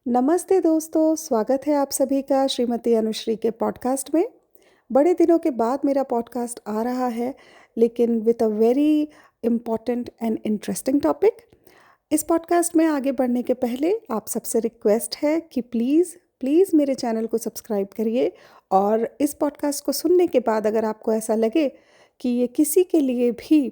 नमस्ते दोस्तों, स्वागत है आप सभी का श्रीमती अनुश्री के पॉडकास्ट में। बड़े दिनों के बाद मेरा पॉडकास्ट आ रहा है, लेकिन with a very important and interesting topic. इस पॉडकास्ट में आगे बढ़ने के पहले आप सबसे रिक्वेस्ट है कि प्लीज़ प्लीज़ मेरे चैनल को सब्सक्राइब करिए। और इस पॉडकास्ट को सुनने के बाद अगर आपको ऐसा लगे कि ये किसी के लिए भी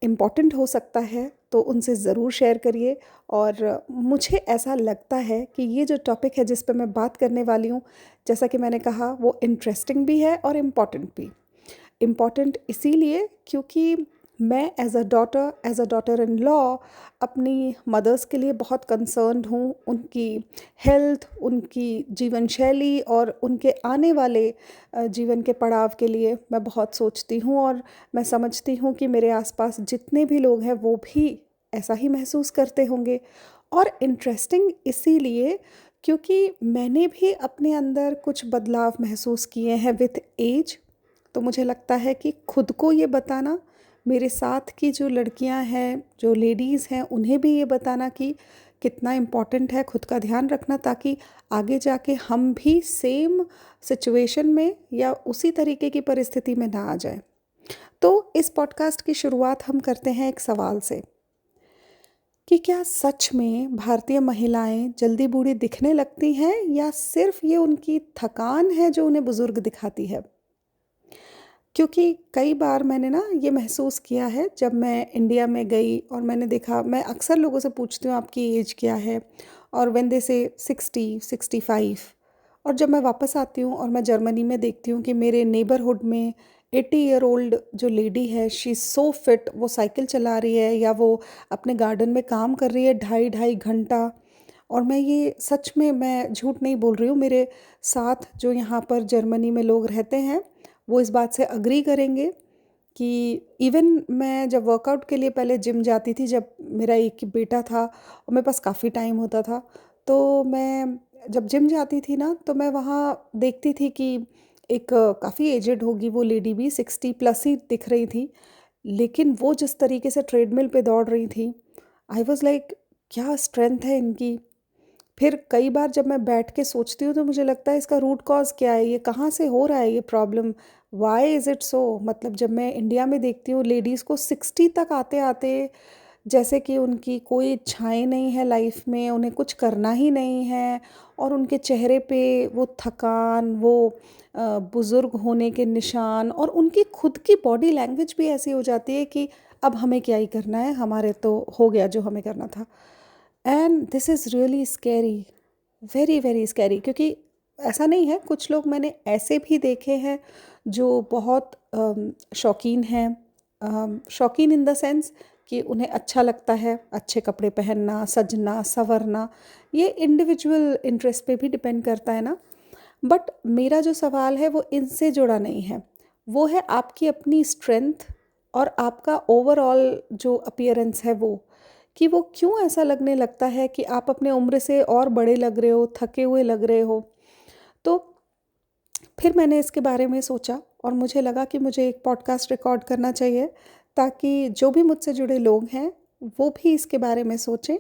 इम्पॉर्टेंट हो सकता है तो उनसे ज़रूर शेयर करिए। और मुझे ऐसा लगता है कि ये जो टॉपिक है जिस पे मैं बात करने वाली हूँ, जैसा कि मैंने कहा, वो इंटरेस्टिंग भी है और इम्पॉर्टेंट भी। इम्पॉर्टेंट इसीलिए क्योंकि मैं as a daughter in law अपनी मदर्स के लिए बहुत कंसर्न्ड हूँ। उनकी हेल्थ, उनकी जीवन शैली और उनके आने वाले जीवन के पड़ाव के लिए मैं बहुत सोचती हूँ। और मैं समझती हूँ कि मेरे आसपास जितने भी लोग हैं वो भी ऐसा ही महसूस करते होंगे। और इंटरेस्टिंग इसीलिए क्योंकि मैंने भी अपने अंदर कुछ बदलाव महसूस किए हैं विथ एज। तो मुझे लगता है कि खुद को ये बताना, मेरे साथ की जो लड़कियां हैं, जो लेडीज़ हैं, उन्हें भी ये बताना कि कितना इम्पॉर्टेंट है खुद का ध्यान रखना, ताकि आगे जाके हम भी सेम सिचुएशन में या उसी तरीके की परिस्थिति में ना आ जाए। तो इस पॉडकास्ट की शुरुआत हम करते हैं एक सवाल से कि क्या सच में भारतीय महिलाएं जल्दी बूढ़ी दिखने लगती हैं या सिर्फ ये उनकी थकान है जो उन्हें बुजुर्ग दिखाती है। क्योंकि कई बार मैंने ना ये महसूस किया है जब मैं इंडिया में गई और मैंने देखा, मैं अक्सर लोगों से पूछती हूँ आपकी एज क्या है, और व्हेन दे से 60 65। और जब मैं वापस आती हूँ और मैं जर्मनी में देखती हूँ कि मेरे नेबरहुड में 80 ईयर ओल्ड जो लेडी है, शी इज़ सो फिट, वो साइकिल चला रही है या वो अपने गार्डन में काम कर रही है 2.5 2.5 घंटा। और मैं ये सच में, मैं झूठ नहीं बोल रही हूँ, मेरे साथ जो यहाँ पर जर्मनी में लोग रहते हैं वो इस बात से अग्री करेंगे कि इवन मैं जब वर्कआउट के लिए पहले जिम जाती थी, जब मेरा एक ही बेटा था और मेरे पास काफ़ी टाइम होता था, तो मैं जब जिम जाती थी ना तो मैं वहाँ देखती थी कि एक काफ़ी एजेड होगी वो लेडी भी, 60 प्लस ही दिख रही थी। लेकिन वो जिस तरीके से ट्रेडमिल पे दौड़ रही थी, आई वॉज लाइक, क्या स्ट्रेंथ है इनकी। फिर कई बार जब मैं बैठ के सोचती हूँ तो मुझे लगता है इसका रूट कॉज़ क्या है, ये कहाँ से हो रहा है ये problem, why is it so. मतलब जब मैं इंडिया में देखती हूँ लेडीज़ को 60 तक आते आते जैसे कि उनकी कोई इच्छाएं नहीं है लाइफ में, उन्हें कुछ करना ही नहीं है, और उनके चेहरे पे वो थकान, वो बुज़ुर्ग होने के निशान, और उनकी खुद की बॉडी लैंग्वेज भी ऐसी हो जाती है कि अब हमें क्या ही करना है, हमारे तो हो गया जो हमें करना था। And this is really scary, very very scary. क्योंकि ऐसा नहीं है, कुछ लोग मैंने ऐसे भी देखे हैं जो बहुत शौकीन हैं, शौकीन इन द सेंस कि उन्हें अच्छा लगता है अच्छे कपड़े पहनना, सजना संवरना। ये इंडिविजुअल इंटरेस्ट पे भी डिपेंड करता है ना। बट मेरा जो सवाल है वो इनसे जुड़ा नहीं है, वो है आपकी अपनी स्ट्रेंथ और आपका ओवरऑल जो अपीयरेंस है वो, कि वो क्यों ऐसा लगने लगता है कि आप अपने उम्र से और बड़े लग रहे हो, थके हुए लग रहे हो। तो फिर मैंने इसके बारे में सोचा और मुझे लगा कि मुझे एक पॉडकास्ट रिकॉर्ड करना चाहिए, ताकि जो भी मुझसे जुड़े लोग हैं वो भी इसके बारे में सोचें।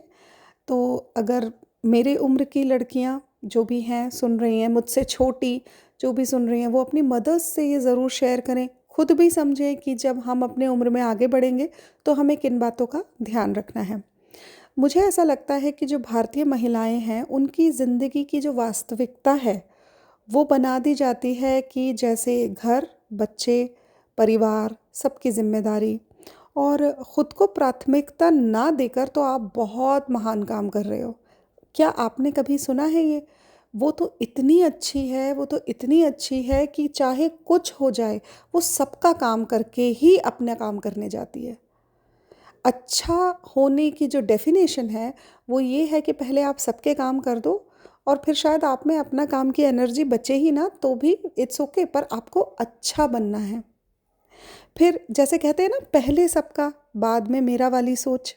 तो अगर मेरे उम्र की लड़कियां जो भी हैं सुन रही हैं, मुझसे छोटी जो भी सुन रही हैं, वो अपनी मदर्स से ये ज़रूर शेयर करें, खुद भी समझें कि जब हम अपने उम्र में आगे बढ़ेंगे तो हमें किन बातों का ध्यान रखना है। मुझे ऐसा लगता है कि जो भारतीय महिलाएं हैं उनकी ज़िंदगी की जो वास्तविकता है वो बना दी जाती है कि जैसे घर, बच्चे, परिवार, सबकी जिम्मेदारी, और ख़ुद को प्राथमिकता ना देकर तो आप बहुत महान काम कर रहे हो। क्या आपने कभी सुना है ये, वो तो इतनी अच्छी है, वो तो इतनी अच्छी है कि चाहे कुछ हो जाए वो सबका काम करके ही अपना काम करने जाती है। अच्छा होने की जो डेफिनेशन है वो ये है कि पहले आप सबके काम कर दो, और फिर शायद आप में अपना काम की एनर्जी बचे ही ना तो भी इट्स ओके, पर आपको अच्छा बनना है। फिर जैसे कहते हैं ना, पहले सबका बाद में मेरा वाली सोच,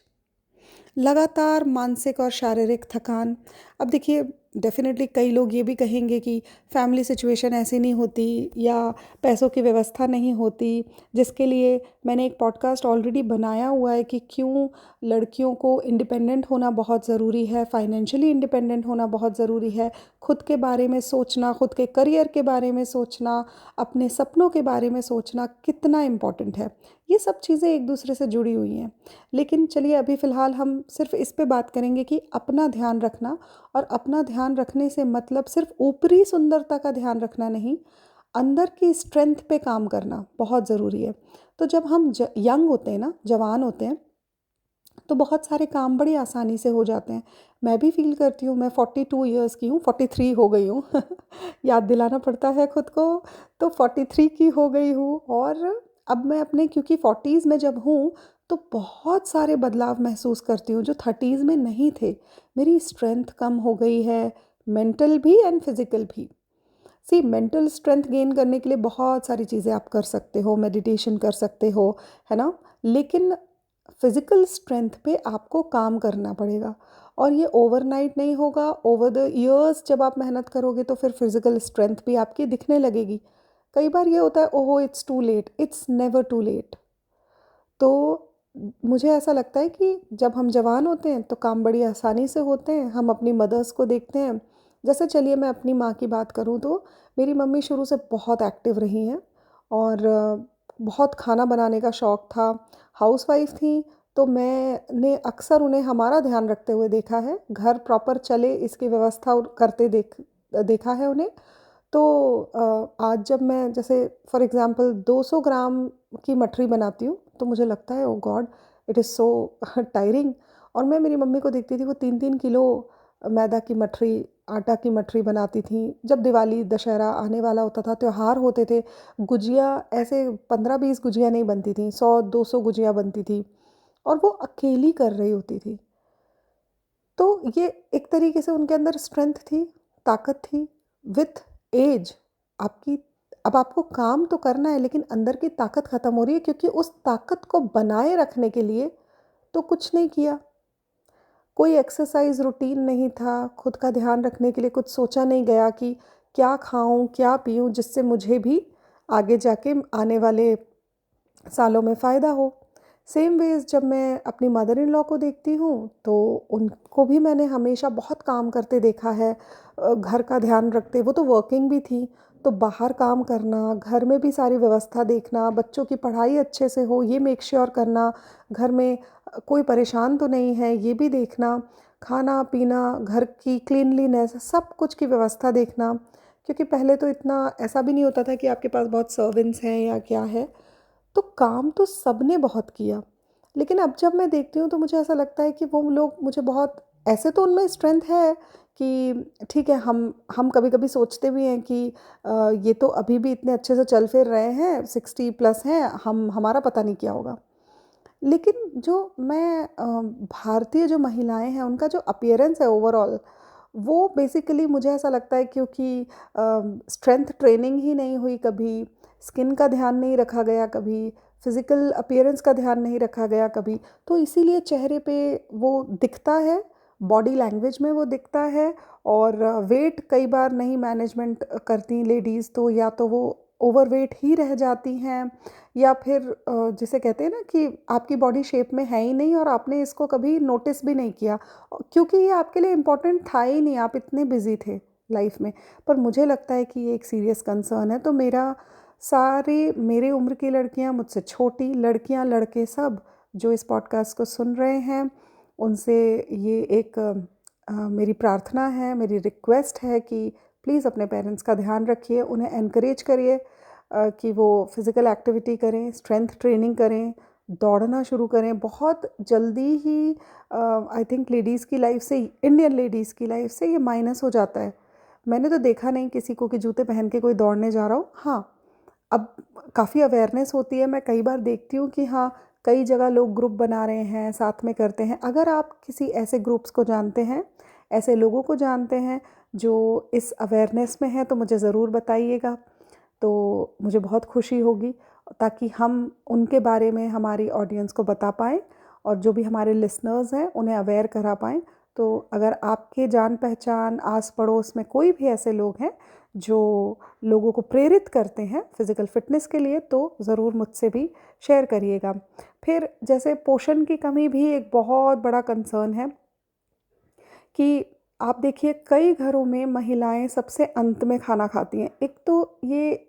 लगातार मानसिक और शारीरिक थकान। अब देखिए, डेफ़िनेटली कई लोग ये भी कहेंगे कि फैमिली सिचुएशन ऐसी नहीं होती या पैसों की व्यवस्था नहीं होती, जिसके लिए मैंने एक पॉडकास्ट ऑलरेडी बनाया हुआ है कि क्यों लड़कियों को इंडिपेंडेंट होना बहुत ज़रूरी है, फाइनेंशियली इंडिपेंडेंट होना बहुत ज़रूरी है, खुद के बारे में सोचना, खुद के करियर के बारे में सोचना, अपने सपनों के बारे में सोचना कितना इम्पोर्टेंट है। ये सब चीज़ें एक दूसरे से जुड़ी हुई हैं। लेकिन चलिए अभी फ़िलहाल हम सिर्फ इस पे बात करेंगे कि अपना ध्यान रखना, और अपना ध्यान रखने से मतलब सिर्फ ऊपरी सुंदरता का ध्यान रखना नहीं, अंदर की स्ट्रेंथ पे काम करना बहुत ज़रूरी है। तो जब हम यंग होते हैं ना, जवान होते हैं, तो बहुत सारे काम बड़ी आसानी से हो जाते हैं। मैं भी फ़ील करती हूँ, मैं 42 इयर्स की हूँ, 43 हो गई हूँ याद दिलाना पड़ता है खुद को। तो 43 की हो गई हूँ, और अब मैं अपने, क्योंकि 40s में जब हूँ तो बहुत सारे बदलाव महसूस करती हूँ जो 30s में नहीं थे। मेरी स्ट्रेंथ कम हो गई है, मेंटल भी एंड फिज़िकल भी। सी मेंटल स्ट्रेंथ गेन करने के लिए बहुत सारी चीज़ें आप कर सकते हो, मेडिटेशन कर सकते हो, है ना? लेकिन फिज़िकल स्ट्रेंथ पे आपको काम करना पड़ेगा, और ये ओवरनाइट नहीं होगा। ओवर द इयर्स जब आप मेहनत करोगे तो फिर फिज़िकल स्ट्रेंथ भी आपकी दिखने लगेगी। कई बार ये होता है, ओहो it's too late, it's never too late. तो मुझे ऐसा लगता है कि जब हम जवान होते हैं तो काम बड़ी आसानी से होते हैं। हम अपनी मदर्स को देखते हैं, जैसे चलिए मैं अपनी माँ की बात करूँ तो मेरी मम्मी शुरू से बहुत एक्टिव रही हैं, और बहुत खाना बनाने का शौक़ था। हाउसवाइफ़ थी, तो मैंने अक्सर उन्हें हमारा ध्यान रखते हुए देखा है, घर प्रॉपर चले इसकी व्यवस्था करते देखा है उन्हें। तो आज जब मैं जैसे फॉर एग्ज़ाम्पल 200 ग्राम की मठरी बनाती हूँ, तो मुझे लगता है oh god it is so tiring. और मैं मेरी मम्मी को देखती थी, वो 3-3 किलो मैदा की मठरी, आटा की मठरी बनाती थी। जब दिवाली, दशहरा आने वाला होता था, त्योहार होते थे, गुजिया ऐसे 15-20 गुजिया नहीं बनती थी, 100-200 गुजिया बनती थी, और वो अकेली कर रही होती थी। तो ये एक तरीके से उनके अंदर स्ट्रेंथ थी, ताकत थी। विथ एज आपकी, अब आपको काम तो करना है लेकिन अंदर की ताकत ख़त्म हो रही है, क्योंकि उस ताकत को बनाए रखने के लिए तो कुछ नहीं किया। कोई एक्सरसाइज़ रूटीन नहीं था, खुद का ध्यान रखने के लिए कुछ सोचा नहीं गया कि क्या खाऊँ, क्या पीऊँ जिससे मुझे भी आगे जाके आने वाले सालों में फ़ायदा हो। सेम वेज़ जब मैं अपनी मदर इन लॉ को देखती हूँ, तो उनको भी मैंने हमेशा बहुत काम करते देखा है। घर का ध्यान रखते, वो तो वर्किंग भी थी, तो बाहर काम करना, घर में भी सारी व्यवस्था देखना, बच्चों की पढ़ाई अच्छे से हो ये मेक श्योर करना, घर में कोई परेशान तो नहीं है ये भी देखना, खाना-पीना, घर की क्लीनलीनेस, सब कुछ की व्यवस्था देखना। क्योंकि पहले तो इतना ऐसा भी नहीं होता था कि आपके पास बहुत सर्वेंट्स हैं या क्या है। तो काम तो सबने बहुत किया, लेकिन अब जब मैं देखती हूँ तो मुझे ऐसा लगता है कि वो लोग मुझे बहुत, ऐसे तो उनमें स्ट्रेंथ है कि ठीक है, हम कभी-कभी सोचते भी हैं कि ये तो अभी भी इतने अच्छे से चल फिर रहे हैं, 60 प्लस हैं, हमारा पता नहीं क्या होगा। लेकिन जो मैं भारतीय जो महिलाएँ हैं, उनका जो अपीयरेंस है ओवरऑल, वो बेसिकली मुझे ऐसा लगता है, क्योंकि स्ट्रेंथ ट्रेनिंग ही नहीं हुई कभी, स्किन का ध्यान नहीं रखा गया कभी, फिज़िकल अपीयरेंस का ध्यान नहीं रखा गया कभी, तो इसीलिए चेहरे पे वो दिखता है, बॉडी लैंग्वेज में वो दिखता है। और वेट कई बार नहीं मैनेजमेंट करती लेडीज़, तो या तो वो ओवरवेट ही रह जाती हैं, या फिर जिसे कहते हैं ना कि आपकी बॉडी शेप में है ही नहीं और आपने इसको कभी नोटिस भी नहीं किया, क्योंकि ये आपके लिए इम्पोर्टेंट था ही नहीं, आप इतने बिजी थे लाइफ में। पर मुझे लगता है कि ये एक सीरियस कंसर्न है। तो मेरे उम्र की लड़कियां, मुझसे छोटी लड़कियां, लड़के, सब जो इस पॉडकास्ट को सुन रहे हैं, उनसे ये एक मेरी प्रार्थना है, मेरी रिक्वेस्ट है कि प्लीज़ अपने पेरेंट्स का ध्यान रखिए, उन्हें एनकरेज करिए कि वो फिज़िकल एक्टिविटी करें, स्ट्रेंथ ट्रेनिंग करें, दौड़ना शुरू करें। बहुत जल्दी ही आई थिंक लेडीज़ की लाइफ से, इंडियन लेडीज़ की लाइफ से ये माइनस हो जाता है। मैंने तो देखा नहीं किसी को कि जूते पहन के कोई दौड़ने जा रहा हो। हाँ, अब काफ़ी अवेयरनेस होती है, मैं कई बार देखती हूँ कि हाँ, कई जगह लोग ग्रुप बना रहे हैं, साथ में करते हैं। अगर आप किसी ऐसे ग्रुप्स को जानते हैं, ऐसे लोगों को जानते हैं जो इस अवेयरनेस में हैं, तो मुझे ज़रूर बताइएगा। तो मुझे बहुत खुशी होगी, ताकि हम उनके बारे में हमारी ऑडियंस को बता पाएँ, और जो भी हमारे लिसनर्स हैं उन्हें अवेयर करा पाएँ। तो अगर आपके जान पहचान आस पड़ोस में कोई भी ऐसे लोग हैं जो लोगों को प्रेरित करते हैं फिज़िकल फिटनेस के लिए, तो ज़रूर मुझसे भी शेयर करिएगा। फिर जैसे पोषण की कमी भी एक बहुत बड़ा कंसर्न है कि आप देखिए कई घरों में महिलाएं सबसे अंत में खाना खाती हैं। एक तो ये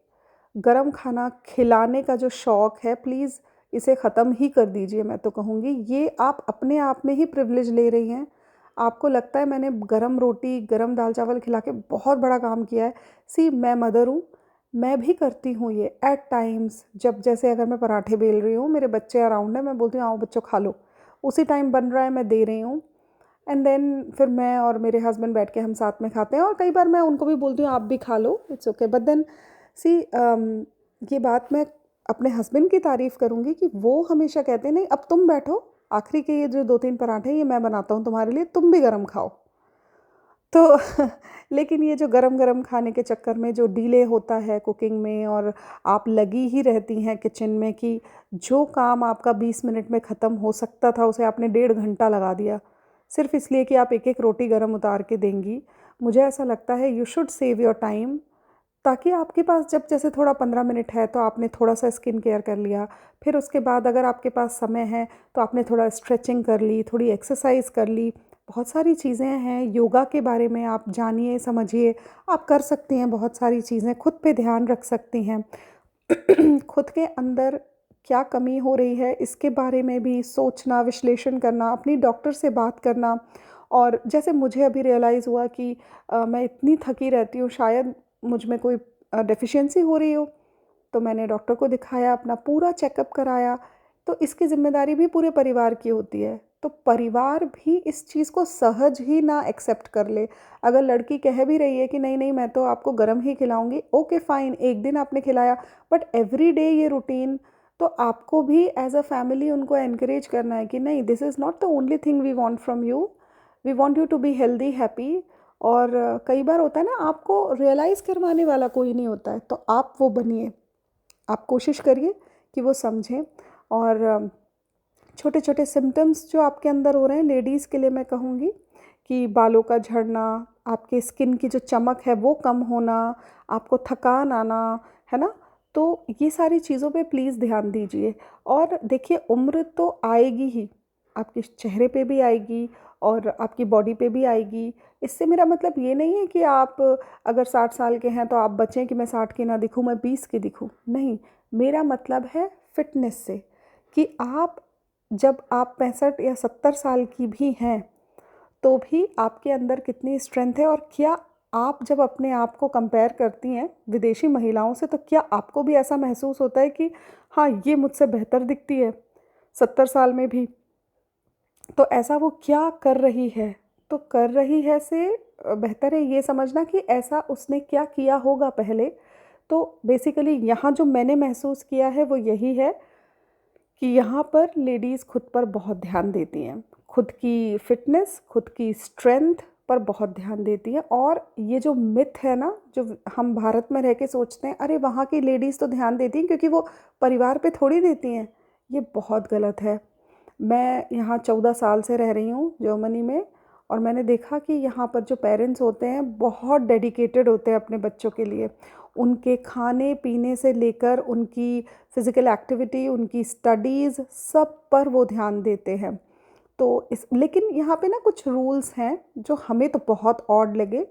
गरम खाना खिलाने का जो शौक़ है, प्लीज़ इसे ख़त्म ही कर दीजिए। मैं तो कहूँगी ये आप अपने आप में ही प्रिविलेज ले रही हैं। आपको लगता है मैंने गरम रोटी, गरम दाल-चावल खिला के बहुत बड़ा काम किया है। सी मैं मदर हूँ, मैं भी करती हूँ ये एट टाइम्स। जब जैसे अगर मैं पराठे बेल रही हूँ, मेरे बच्चे अराउंड हैं, मैं बोलती हूँ आओ बच्चों खा लो। उसी टाइम बन रहा है, मैं दे रही हूँ। एंड देन फिर मैं और मेरे हस्बैंड बैठ के हम साथ में खाते हैं, और कई बार मैं उनको भी बोलती हूँ आप भी खा लो, इट्स ओके। बट देन सी ये बात मैं अपने हस्बैंड की तारीफ़ करूँगी कि वो हमेशा कहते हैं नहीं अब तुम बैठो, आखिरी के ये जो 2-3 पराठे ये मैं बनाता हूँ तुम्हारे लिए, तुम भी गरम खाओ। तो लेकिन ये जो गरम-गरम खाने के चक्कर में जो डिले होता है कुकिंग में, और आप लगी ही रहती हैं किचन में कि जो काम आपका 20 मिनट में ख़त्म हो सकता था उसे आपने 1.5 घंटा लगा दिया, सिर्फ़ इसलिए कि आप एक-एक रोटी गरम उतार के देंगी। मुझे ऐसा लगता है you should save your time, ताकि आपके पास जब जैसे थोड़ा 15 मिनट है तो आपने थोड़ा-सा स्किन केयर कर लिया। फिर उसके बाद अगर आपके पास समय है तो आपने थोड़ा स्ट्रेचिंग कर ली, थोड़ी एक्सरसाइज़ कर ली। बहुत सारी चीज़ें हैं, योगा के बारे में आप जानिए, समझिए। आप कर सकती हैं बहुत सारी चीज़ें, खुद पे ध्यान रख सकती हैं। खुद के अंदर क्या कमी हो रही है इसके बारे में भी सोचना, विश्लेषण करना, अपनी डॉक्टर से बात करना। और जैसे मुझे अभी रियलाइज़ हुआ कि मैं इतनी थकी रहती हूँ, शायद मुझ में कोई डेफ़िशिएंसी हो रही हो, तो मैंने डॉक्टर को दिखाया, अपना पूरा चेकअप कराया। तो इसकी ज़िम्मेदारी भी पूरे परिवार की होती है। तो परिवार भी इस चीज़ को सहज ही ना एक्सेप्ट कर ले। अगर लड़की कह भी रही है कि नहीं, नहीं मैं तो आपको गरम ही खिलाऊँगी, ओके फ़ाइन, एक दिन आपने खिलाया, बट एवरीडे ये रूटीन, तो आपको भी एज़ अ फैमिली उनको एनकरेज करना है कि नहीं, this is not the only thing we want from you, we want you to be healthy, happy. और कई बार होता है ना, आपको रियलाइज़ करवाने वाला कोई नहीं होता है, तो आप वो बनिए। आप कोशिश करिए कि वो समझें। और छोटे-छोटे सिम्पटम्स जो आपके अंदर हो रहे हैं, लेडीज़ के लिए मैं कहूँगी कि बालों का झड़ना, आपके स्किन की जो चमक है वो कम होना, आपको थकान आना, है ना? तो ये सारी चीज़ों पे प्लीज़ ध्यान दीजिए। और देखिए उम्र तो आएगी ही, आपके चेहरे पे भी आएगी और आपकी बॉडी पे भी आएगी। इससे मेरा मतलब ये नहीं है कि आप अगर 60 साल के हैं तो आप बचें कि मैं 60 की ना दिखूँ, मैं 20 की दिखूँ। नहीं, मेरा मतलब है फ़िटनेस से, कि आप जब आप 65 या 70 साल की भी हैं, तो भी आपके अंदर कितनी स्ट्रेंथ है। और क्या आप जब अपने आप को कंपेयर करती हैं विदेशी महिलाओं से, तो क्या आपको भी ऐसा महसूस होता है कि हाँ, ये मुझसे बेहतर दिखती है 70 साल में भी? तो ऐसा वो क्या कर रही है? तो कर रही है से बेहतर है ये समझना कि ऐसा उसने क्या किया होगा पहले। तो बेसिकली यहाँ जो मैंने महसूस किया है वो यही है कि यहाँ पर लेडीज़ खुद पर बहुत ध्यान देती हैं। खुद की फ़िटनेस, खुद की स्ट्रेंथ पर बहुत ध्यान देती हैं। और ये जो मिथ है ना, जो हम भारत में रह के सोचते हैं, अरे वहाँ की लेडीज़ तो ध्यान देती हैं क्योंकि वो परिवार पे थोड़ी देती हैं, ये बहुत गलत है। मैं यहाँ 14 साल से रह रही हूँ जर्मनी में, और मैंने देखा कि यहाँ पर जो पेरेंट्स होते हैं बहुत डेडिकेटेड होते हैं अपने बच्चों के लिए। उनके खाने-पीने से लेकर उनकी फ़िज़िकल एक्टिविटी, उनकी स्टडीज़, सब पर वो ध्यान देते हैं। तो इस लेकिन यहाँ पे ना कुछ रूल्स हैं जो हमें तो बहुत ऑड लगे,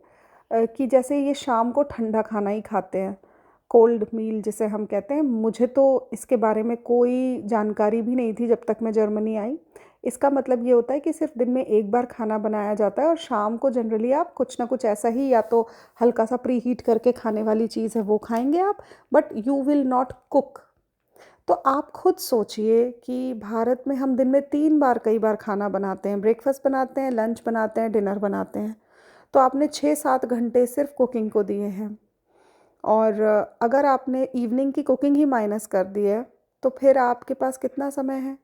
कि जैसे ये शाम को ठंडा खाना ही खाते हैं, कोल्ड मील जिसे हम कहते हैं। मुझे तो इसके बारे में कोई जानकारी भी नहीं थी जब तक मैं जर्मनी आई। इसका मतलब ये होता है कि सिर्फ़ दिन में एक बार खाना बनाया जाता है, और शाम को जनरली आप कुछ ना कुछ ऐसा ही, या तो हल्का-सा प्रीहीट करके खाने वाली चीज़ है वो खाएँगे आप, but you will not cook. तो आप खुद सोचिए कि भारत में हम दिन में 3 बार कई बार खाना बनाते हैं, ब्रेकफ़ास्ट बनाते हैं, लंच बनाते हैं, डिनर बनाते हैं। तो आपने 6-7 घंटे सिर्फ़ कुकिंग को दिए हैं। और अगर आपने इवनिंग की कुकिंग ही माइनस कर दी है, तो फिर आपके पास कितना समय है?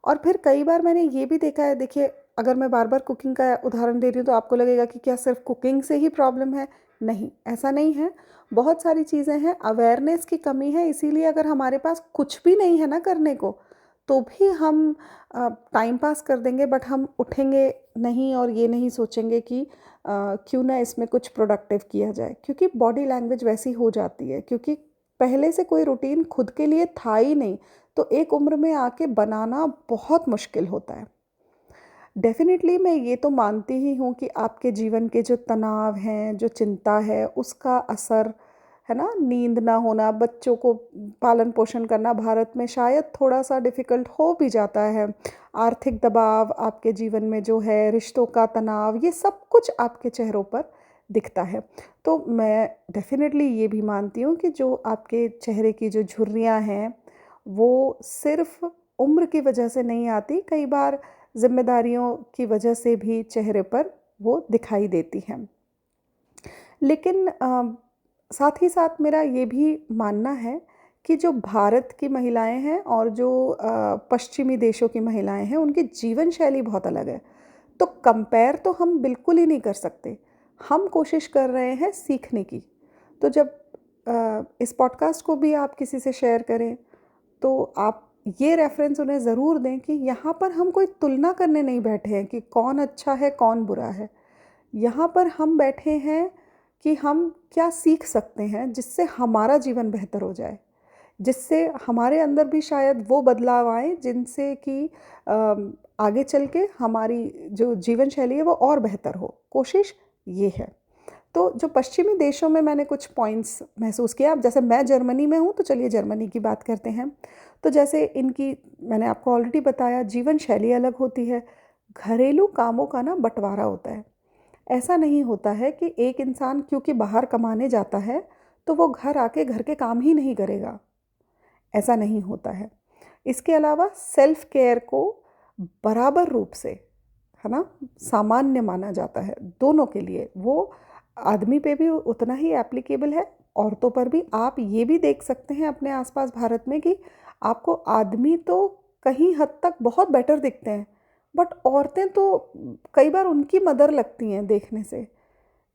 और फिर कई बार मैंने ये भी देखा है, देखिए अगर मैं बार-बार कुकिंग का उदाहरण दे रही हूँ तो आपको लगेगा कि क्या सिर्फ़ कुकिंग से ही प्रॉब्लम है? नहीं, ऐसा नहीं है। बहुत सारी चीज़ें हैं, अवेयरनेस की कमी है, इसीलिए अगर हमारे पास कुछ भी नहीं है ना करने को, तो भी हम टाइम पास कर देंगे, बट हम उठेंगे नहीं और ये नहीं सोचेंगे कि क्यों ना इसमें कुछ प्रोडक्टिव किया जाए, क्योंकि बॉडी लैंग्वेज वैसी हो जाती है, क्योंकि पहले से कोई रूटीन खुद के लिए था ही नहीं, तो एक उम्र में आके बनाना बहुत मुश्किल होता है। डेफ़िनेटली मैं ये तो मानती ही हूँ कि आपके जीवन के जो तनाव हैं, जो चिंता है, उसका असर, है ना? नींद ना होना, बच्चों को पालन-पोषण करना भारत में शायद थोड़ा-सा डिफ़िकल्ट हो भी जाता है। आर्थिक दबाव आपके जीवन में जो है, रिश्तों का तनाव, ये सब कुछ आपके चेहरों पर दिखता है। तो मैं डेफ़िनेटली ये भी मानती हूँ कि जो आपके चेहरे की जो झुर्रियाँ हैं, वो सिर्फ़ उम्र की वजह से नहीं आती, कई बार ज़िम्मेदारियों की वजह से भी चेहरे पर वो दिखाई देती हैं। लेकिन साथ ही साथ मेरा ये भी मानना है कि जो भारत की महिलाएँ हैं और जो पश्चिमी देशों की महिलाएँ हैं, उनकी जीवन शैली बहुत अलग है। तो कंपेयर तो हम बिल्कुल ही नहीं कर सकते। हम कोशिश कर रहे हैं सीखने की। तो जब इस पॉडकास्ट को भी आप किसी से शेयर करें, तो आप ये रेफ़रेंस उन्हें ज़रूर दें कि यहाँ पर हम कोई तुलना करने नहीं बैठे हैं कि कौन अच्छा है, कौन बुरा है। यहाँ पर हम बैठे हैं कि हम क्या सीख सकते हैं जिससे हमारा जीवन बेहतर हो जाए, जिससे हमारे अंदर भी शायद वो बदलाव आए जिनसे कि आगे चल के हमारी जो जीवन शैली है वो और बेहतर हो। कोशिश ये है। तो जो पश्चिमी देशों में मैंने कुछ पॉइंट्स महसूस किया, अब जैसे मैं जर्मनी में हूँ तो चलिए जर्मनी की बात करते हैं। तो जैसे इनकी, मैंने आपको ऑलरेडी बताया, जीवन शैली अलग होती है। घरेलू कामों का ना बँटवारा होता है। ऐसा नहीं होता है कि एक इंसान क्योंकि बाहर कमाने जाता है तो वो घर आके घर के काम ही नहीं करेगा, ऐसा नहीं होता है। इसके अलावा सेल्फ केयर को बराबर रूप से, है ना, सामान्य माना जाता है दोनों के लिए। वो आदमी पे भी उतना ही एप्लीकेबल है, औरतों पर भी। आप ये भी देख सकते हैं अपने आसपास भारत में कि आपको आदमी तो कहीं हद तक बहुत बेटर दिखते हैं, बट औरतें तो कई बार उनकी मदर लगती हैं देखने से।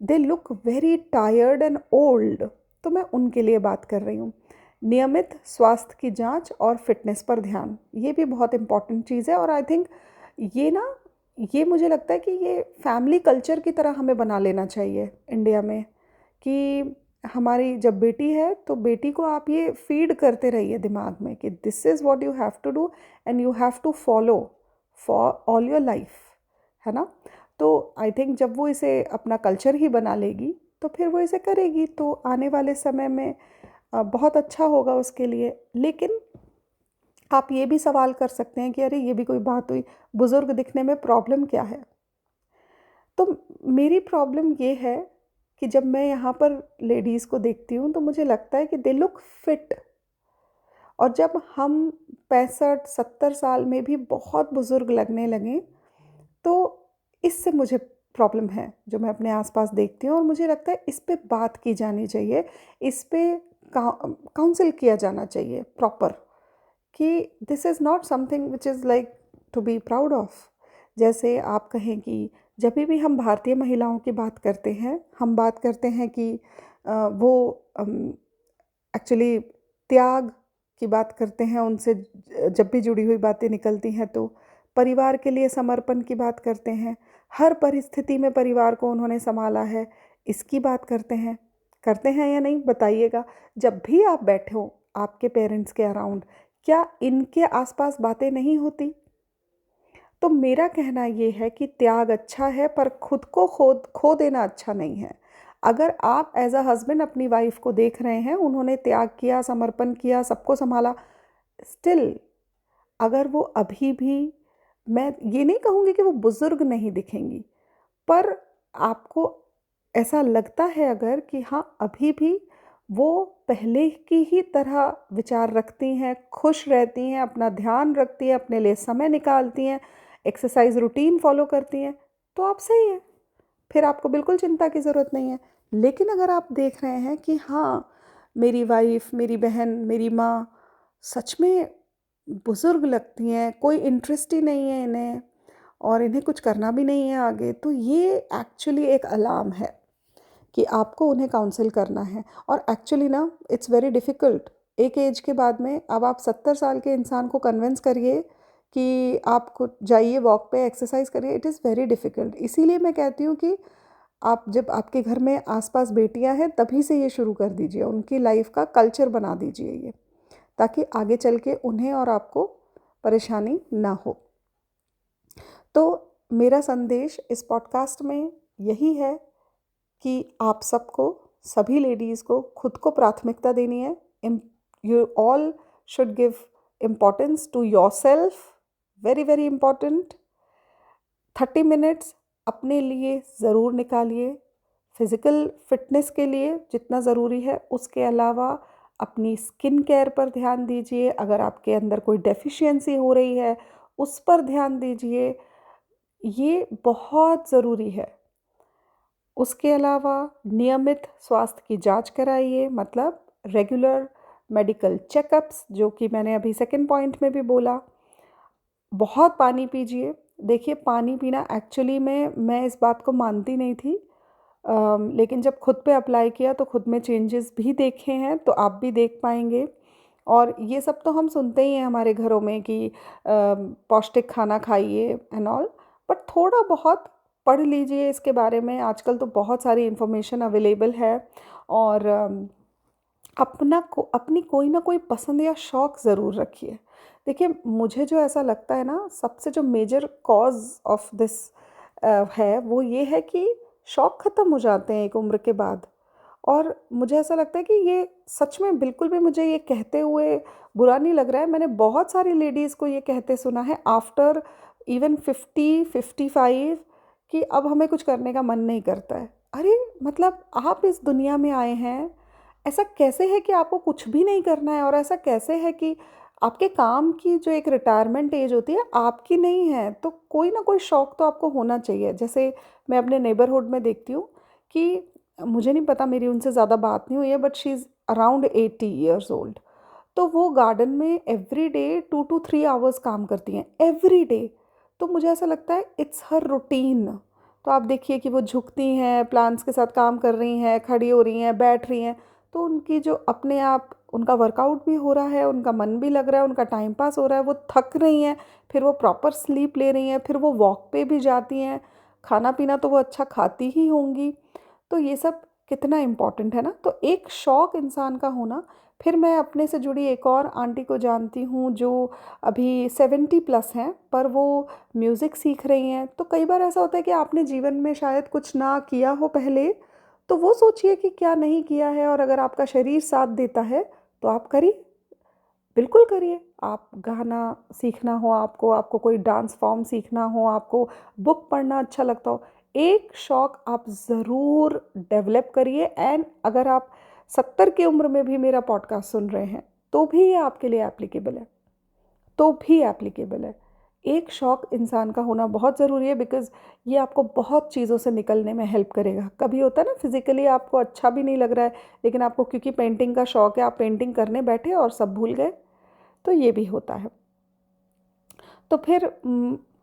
They look very tired and old. तो मैं उनके लिए बात कर रही हूँ। नियमित स्वास्थ्य की जांच और फिटनेस पर ध्यान, ये भी बहुत इम्पॉर्टेंट चीज़ है। और आई थिंक ये ना, ये मुझे लगता है कि ये फैमिली कल्चर की तरह हमें बना लेना चाहिए इंडिया में, कि हमारी जब बेटी है तो बेटी को आप ये फीड करते रहिए दिमाग में कि this is what you have to do and you have to follow for all your life, है ना? तो आई थिंक जब वो इसे अपना कल्चर ही बना लेगी तो फिर वो इसे करेगी, तो आने वाले समय में बहुत अच्छा होगा उसके लिए। लेकिन आप ये भी सवाल कर सकते हैं कि अरे ये भी कोई बात हुई, बुज़ुर्ग दिखने में प्रॉब्लम क्या है? तो मेरी प्रॉब्लम ये है कि जब मैं यहाँ पर लेडीज़ को देखती हूँ तो मुझे लगता है कि दे लुक फिट, और जब हम 65-70 साल में भी बहुत बुज़ुर्ग लगने लगें, तो इससे मुझे प्रॉब्लम है जो मैं अपने आसपास देखती हूँ। और मुझे लगता है इस पे बात की जानी चाहिए, इस पे काउंसिल किया जाना चाहिए प्रॉपर, कि this is not something which is like to be proud of. जैसे आप कहें कि जब भी हम भारतीय महिलाओं की बात करते हैं, हम बात करते हैं कि वो एक्चुअली त्याग की बात करते हैं, उनसे जब भी जुड़ी हुई बातें निकलती हैं तो परिवार के लिए समर्पण की बात करते हैं, हर परिस्थिति में परिवार को उन्होंने संभाला है, इसकी बात करते हैं या नहीं बताइएगा? जब भी आप बैठे हो आपके पेरेंट्स के अराउंड, क्या इनके आसपास बातें नहीं होती? तो मेरा कहना ये है कि त्याग अच्छा है, पर खुद को खो देना अच्छा नहीं है। अगर आप एज़ अ हस्बैंड अपनी वाइफ़ को देख रहे हैं, उन्होंने त्याग किया, समर्पण किया, सबको सँभाला, स्टिल अगर वो अभी भी, मैं ये नहीं कहूँगी कि वो बुज़ुर्ग नहीं दिखेंगी, पर आपको ऐसा लगता है अगर कि हाँ, अभी भी वो पहले की ही तरह विचार रखती हैं, खुश रहती हैं, अपना ध्यान रखती हैं, अपने लिए समय निकालती हैं, एक्सरसाइज़ रूटीन फ़ॉलो करती हैं, तो आप सही हैं। फिर आपको बिल्कुल चिंता की ज़रूरत नहीं है। लेकिन अगर आप देख रहे हैं कि हाँ, मेरी वाइफ़, मेरी बहन, मेरी माँ सच में बुज़ुर्ग लगती हैं, कोई इंटरेस्ट ही नहीं है इन्हें और इन्हें कुछ करना भी नहीं है आगे, तो ये एक्चुअली एक अलार्म है कि आपको उन्हें काउंसल करना है। और एक्चुअली ना, इट्स वेरी डिफ़िकल्ट एक एज के बाद में अब आप 70 साल के इंसान को कन्विंस करिए कि आप खुद जाइए वॉक पे, एक्सरसाइज करिए, इट इज़ वेरी डिफ़िकल्ट। इसीलिए मैं कहती हूँ कि आप जब आपके घर में आसपास बेटियां हैं तभी से ये शुरू कर दीजिए, उनकी लाइफ का कल्चर बना दीजिए ये, ताकि आगे चल के उन्हें और आपको परेशानी ना हो। तो मेरा संदेश इस पॉडकास्ट में यही है कि आप सबको, सभी लेडीज़ को खुद को प्राथमिकता देनी है। You all should give importance to yourself, very very important. 30 minutes अपने लिए ज़रूर निकालिए, फिज़िकल फिटनेस के लिए जितना ज़रूरी है। उसके अलावा अपनी स्किन केयर पर ध्यान दीजिए, अगर आपके अंदर कोई डेफिशिएंसी हो रही है उस पर ध्यान दीजिए, ये बहुत ज़रूरी है। उसके अलावा नियमित स्वास्थ्य की जांच कराइए, मतलब रेगुलर मेडिकल चेकअप्स, जो कि मैंने अभी सेकंड पॉइंट में भी बोला। बहुत पानी पीजिए। देखिए, पानी पीना एक्चुअली में मैं इस बात को मानती नहीं थी, लेकिन जब खुद पे अप्लाई किया तो खुद में चेंजेस भी देखे हैं, तो आप भी देख पाएंगे। और ये सब तो हम सुनते ही हैं हमारे घरों में कि पौष्टिक खाना खाइए एंड ऑल, बट थोड़ा बहुत पढ़ लीजिए इसके बारे में। आजकल तो बहुत सारी इन्फॉर्मेशन अवेलेबल है। और अपनी कोई ना कोई पसंद या शौक़ ज़रूर रखिए। देखिए, मुझे जो ऐसा लगता है ना, सबसे जो मेजर कॉज़ ऑफ दिस है वो ये है कि शौक़ ख़त्म हो जाते हैं एक उम्र के बाद। और मुझे ऐसा लगता है कि ये सच में बिल्कुल भी मुझे ये कहते हुए बुरा नहीं लग रहा है। मैंने बहुत सारी लेडीज़ को ये कहते सुना है आफ्टर इवन 50-55 कि अब हमें कुछ करने का मन नहीं करता है। अरे मतलब, आप इस दुनिया में आए हैं, ऐसा कैसे है कि आपको कुछ भी नहीं करना है? और ऐसा कैसे है कि आपके काम की जो एक रिटायरमेंट एज होती है आपकी नहीं है? तो कोई ना कोई शौक़ तो आपको होना चाहिए। जैसे मैं अपने नेबरहुड में देखती हूँ कि मुझे नहीं पता, मेरी उनसे ज़्यादा बात नहीं हुई है, but she is around 80 years old. तो वो गार्डन में एवरी डे 2 to 3 आवर्स काम करती हैं, एवरी डे। तो मुझे ऐसा लगता है इट्स हर रूटीन। तो आप देखिए कि वो झुकती हैं, प्लांट्स के साथ काम कर रही हैं, खड़ी हो रही हैं, बैठ रही हैं, तो उनकी जो अपने आप उनका वर्कआउट भी हो रहा है, उनका मन भी लग रहा है, उनका टाइम पास हो रहा है, वो थक रही हैं, फिर वो प्रॉपर स्लीप ले रही हैं, फिर वो वॉक पे भी जाती हैं, खाना पीना तो वो अच्छा खाती ही होंगी। तो ये सब कितना इम्पॉर्टेंट है ना। तो एक शौक़ इंसान का होना। फिर मैं अपने से जुड़ी एक और आंटी को जानती हूँ जो अभी 70 प्लस हैं, पर वो म्यूज़िक सीख रही हैं। तो कई बार ऐसा होता है कि आपने जीवन में शायद कुछ ना किया हो पहले, तो वो सोचिए कि क्या नहीं किया है, और अगर आपका शरीर साथ देता है तो आप करिए, बिल्कुल करिए। आप गाना सीखना हो, आपको कोई डांस फॉर्म सीखना हो, आपको बुक पढ़ना अच्छा लगता हो, एक शौक़ आप ज़रूर डेवलप करिए। एंड अगर आप 70 की उम्र में भी मेरा पॉडकास्ट सुन रहे हैं तो भी ये आपके लिए एप्लीकेबल है, तो भी एप्लीकेबल है। एक शौक़ इंसान का होना बहुत ज़रूरी है, बिकॉज़ ये आपको बहुत चीज़ों से निकलने में हेल्प करेगा। कभी होता है ना, फिज़िकली आपको अच्छा भी नहीं लग रहा है, लेकिन आपको क्योंकि पेंटिंग का शौक़ है, आप पेंटिंग करने बैठे और सब भूल गए, तो ये भी होता है। तो फिर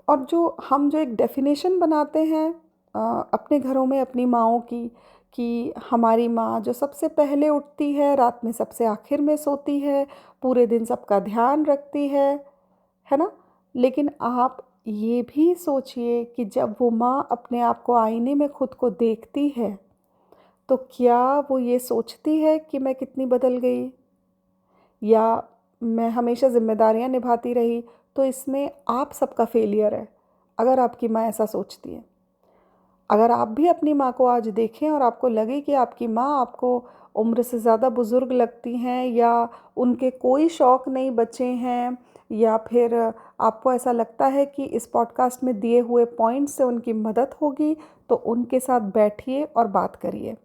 और जो एक डेफिनेशन बनाते हैं अपने घरों में अपनी माँओं की, कि हमारी माँ जो सबसे पहले उठती है, रात में सबसे आखिर में सोती है, पूरे दिन सबका ध्यान रखती है ना? लेकिन आप ये भी सोचिए कि जब वो माँ अपने आप को आईने में खुद को देखती है, तो क्या वो ये सोचती है कि मैं कितनी बदल गई, या मैं हमेशा ज़िम्मेदारियाँ निभाती रही? तो इसमें आप सबका फेलियर है, अगर आपकी माँ ऐसा सोचती है। अगर आप भी अपनी माँ को आज देखें और आपको लगे कि आपकी माँ आपको उम्र से ज़्यादा बुज़ुर्ग लगती हैं, या उनके कोई शौक़ नहीं बचे हैं, या फिर आपको ऐसा लगता है कि इस पॉडकास्ट में दिए हुए पॉइंट्स से उनकी मदद होगी, तो उनके साथ बैठिए और बात करिए।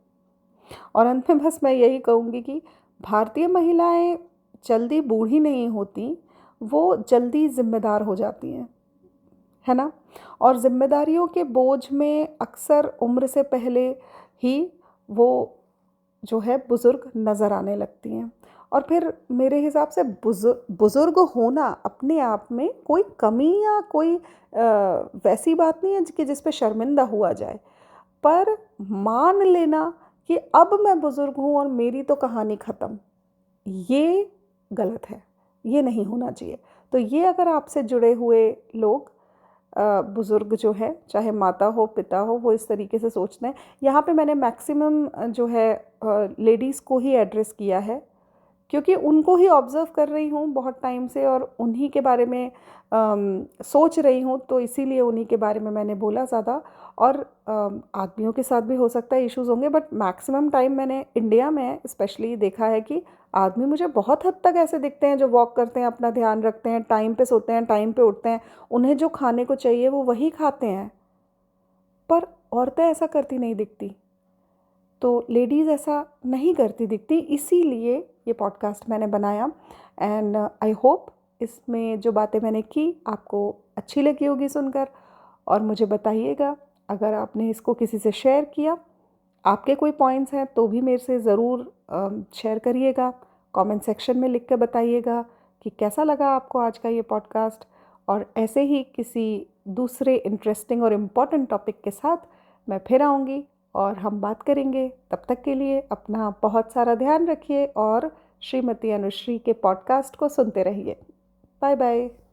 और अंत में बस मैं यही कहूँगी कि भारतीय महिलाएं जल्दी बूढ़ी नहीं होती, वो जल्दी ज़िम्मेदार हो जाती हैं, है ना? और ज़िम्मेदारियों के बोझ में अक्सर उम्र से पहले ही वो जो है बुज़ुर्ग नज़र आने लगती हैं। और फिर मेरे हिसाब से बुज़ुर्ग होना अपने आप में कोई कमी या कोई वैसी बात नहीं है कि जिस पे शर्मिंदा हुआ जाए, पर मान लेना कि अब मैं बुज़ुर्ग हूँ और मेरी तो कहानी ख़त्म, ये गलत है, ये नहीं होना चाहिए। तो ये अगर आपसे जुड़े हुए लोग बुज़ुर्ग जो है, चाहे माता हो पिता हो, वो इस तरीके से सोचते हैं। यहाँ पे मैंने मैक्सिमम जो है लेडीज़ को ही एड्रेस किया है, क्योंकि उनको ही ऑब्ज़र्व कर रही हूँ बहुत टाइम से और उन्हीं के बारे में सोच रही हूँ, तो इसीलिए उन्हीं के बारे में मैंने बोला ज़्यादा। और आदमियों के साथ भी हो सकता है इश्यूज़ होंगे, बट मैक्सिमम टाइम मैंने इंडिया में स्पेशली देखा है कि आदमी मुझे बहुत हद तक ऐसे दिखते हैं जो वॉक करते हैं, अपना ध्यान रखते हैं, टाइम पे सोते हैं, टाइम पे उठते हैं, उन्हें जो खाने को चाहिए वो वही खाते हैं। पर औरतें ऐसा करती नहीं दिखती, तो लेडीज़ ऐसा नहीं करती दिखती, इसीलिए ये पॉडकास्ट मैंने बनाया। एंड आई होप इसमें जो बातें मैंने की आपको अच्छी लगी होगी सुनकर। और मुझे बताइएगा अगर आपने इसको किसी से शेयर किया, आपके कोई पॉइंट्स हैं तो भी मेरे से ज़रूर शेयर करिएगा, कमेंट सेक्शन में लिख कर बताइएगा कि कैसा लगा आपको आज का ये पॉडकास्ट। और ऐसे ही किसी दूसरे इंटरेस्टिंग और इम्पॉर्टेंट टॉपिक के साथ मैं फिर आऊँगी और हम बात करेंगे। तब तक के लिए अपना बहुत सारा ध्यान रखिए और श्रीमती अनुश्री के पॉडकास्ट को सुनते रहिए। Bye bye.